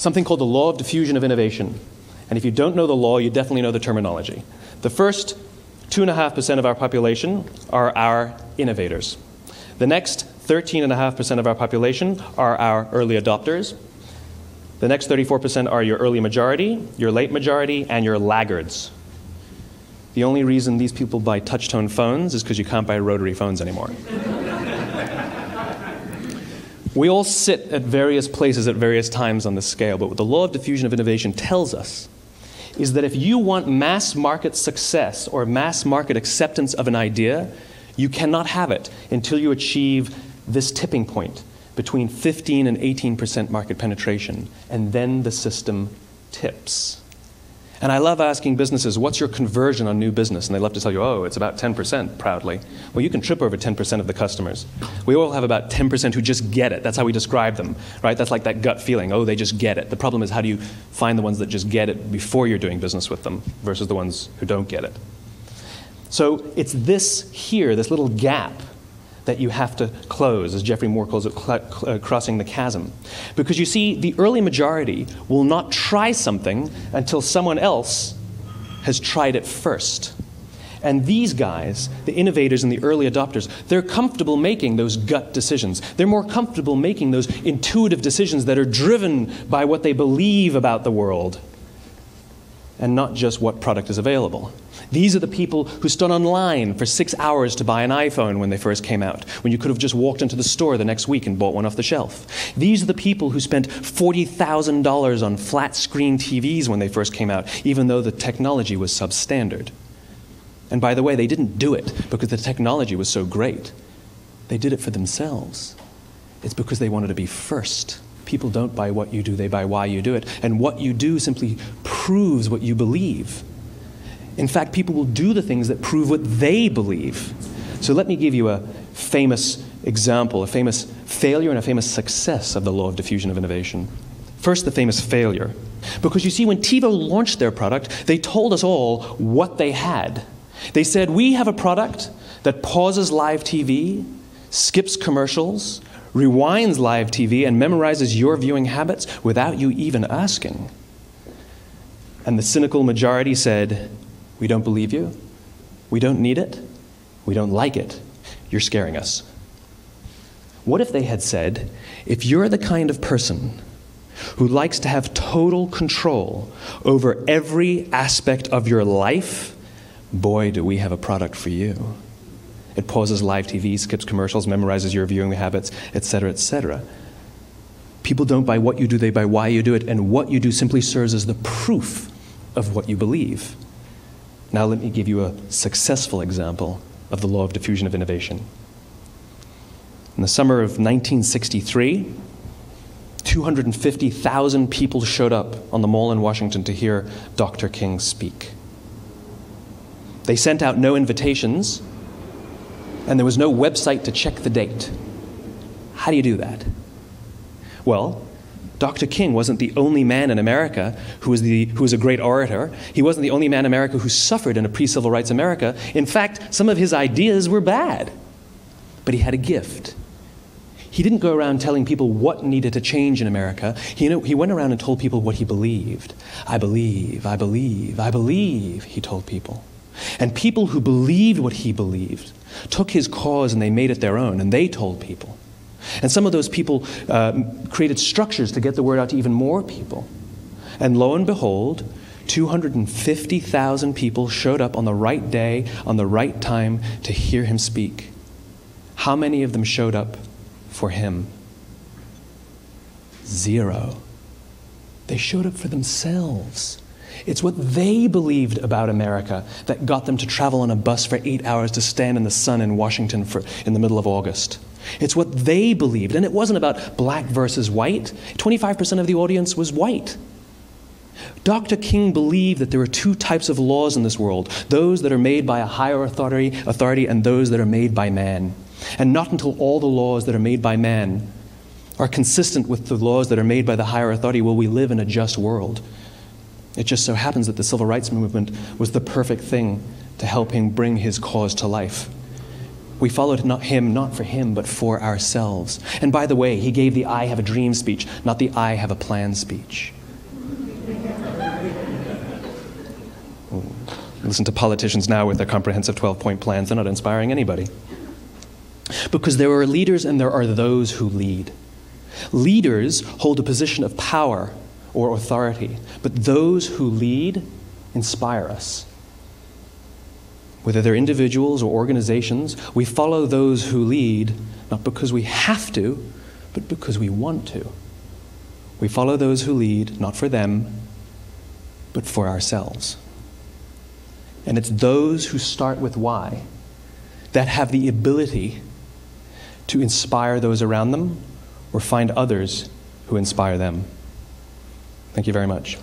something called the law of diffusion of innovation. And if you don't know the law, you definitely know the terminology. The first 2.5% of our population are our innovators. The next 13.5% of our population are our early adopters. The next 34% are your early majority, your late majority, and your laggards. The only reason these people buy touch-tone phones is because you can't buy rotary phones anymore. We all sit at various places at various times on the scale, but what the law of diffusion of innovation tells us is that if you want mass market success or mass market acceptance of an idea, you cannot have it until you achieve this tipping point between 15 and 18% market penetration, and then the system tips. And I love asking businesses, what's your conversion on new business? And they love to tell you, oh, it's about 10%, proudly. Well, you can trip over 10% of the customers. We all have about 10% who just get it. That's how we describe them, right? That's like that gut feeling, oh, they just get it. The problem is, how do you find the ones that just get it before you're doing business with them versus the ones who don't get it? So it's this here, this little gap, that you have to close, as Geoffrey Moore calls it, crossing the chasm. Because you see, the early majority will not try something until someone else has tried it first. And these guys, the innovators and the early adopters, they're comfortable making those gut decisions. They're more comfortable making those intuitive decisions that are driven by what they believe about the world, and not just what product is available. These are the people who stood online for 6 hours to buy an iPhone when they first came out, when you could have just walked into the store the next week and bought one off the shelf. These are the people who spent $40,000 on flat-screen TVs when they first came out, even though the technology was substandard. And by the way, they didn't do it because the technology was so great. They did it for themselves. It's because they wanted to be first. People don't buy what you do, they buy why you do it. And what you do simply proves what you believe. In fact, people will do the things that prove what they believe. So let me give you a famous example, a famous failure and a famous success of the law of diffusion of innovation. First, the famous failure. Because you see, when TiVo launched their product, they told us all what they had. They said, we have a product that pauses live TV, skips commercials, rewinds live TV, and memorizes your viewing habits without you even asking. And the cynical majority said, we don't believe you, we don't need it, we don't like it, you're scaring us. What if they had said, if you're the kind of person who likes to have total control over every aspect of your life, boy, do we have a product for you. It pauses live TV, skips commercials, memorizes your viewing habits, etc., etc. People don't buy what you do, they buy why you do it, and what you do simply serves as the proof of what you believe. Now let me give you a successful example of the law of diffusion of innovation. In the summer of 1963, 250,000 people showed up on the Mall in Washington to hear Dr. King speak. They sent out no invitations, and there was no website to check the date. How do you do that? Well, Dr. King wasn't the only man in America who was a great orator. He wasn't the only man in America who suffered in a pre-civil rights America. In fact, some of his ideas were bad. But he had a gift. He didn't go around telling people what needed to change in America. He went around and told people what he believed. I believe, I believe, I believe, he told people. And people who believed what he believed took his cause and they made it their own, and they told people. And some of those people created structures to get the word out to even more people. And lo and behold, 250,000 people showed up on the right day, on the right time to hear him speak. How many of them showed up for him? 0. They showed up for themselves. It's what they believed about America that got them to travel on a bus for 8 hours to stand in the sun in Washington in the middle of August. It's what they believed, and it wasn't about black versus white. 25% of the audience was white. Dr. King believed that there were 2 types of laws in this world, those that are made by a higher authority and those that are made by man. And not until all the laws that are made by man are consistent with the laws that are made by the higher authority will we live in a just world. It just so happens that the civil rights movement was the perfect thing to help him bring his cause to life. We followed him not for him, but for ourselves. And by the way, he gave the I have a dream speech, not the I have a plan speech. Listen to politicians now with their comprehensive 12-point plans. They're not inspiring anybody. Because there are leaders and there are those who lead. Leaders hold a position of power or authority, but those who lead inspire us. Whether they're individuals or organizations, we follow those who lead not because we have to, but because we want to. We follow those who lead not for them, but for ourselves. And it's those who start with why that have the ability to inspire those around them or find others who inspire them. Thank you very much.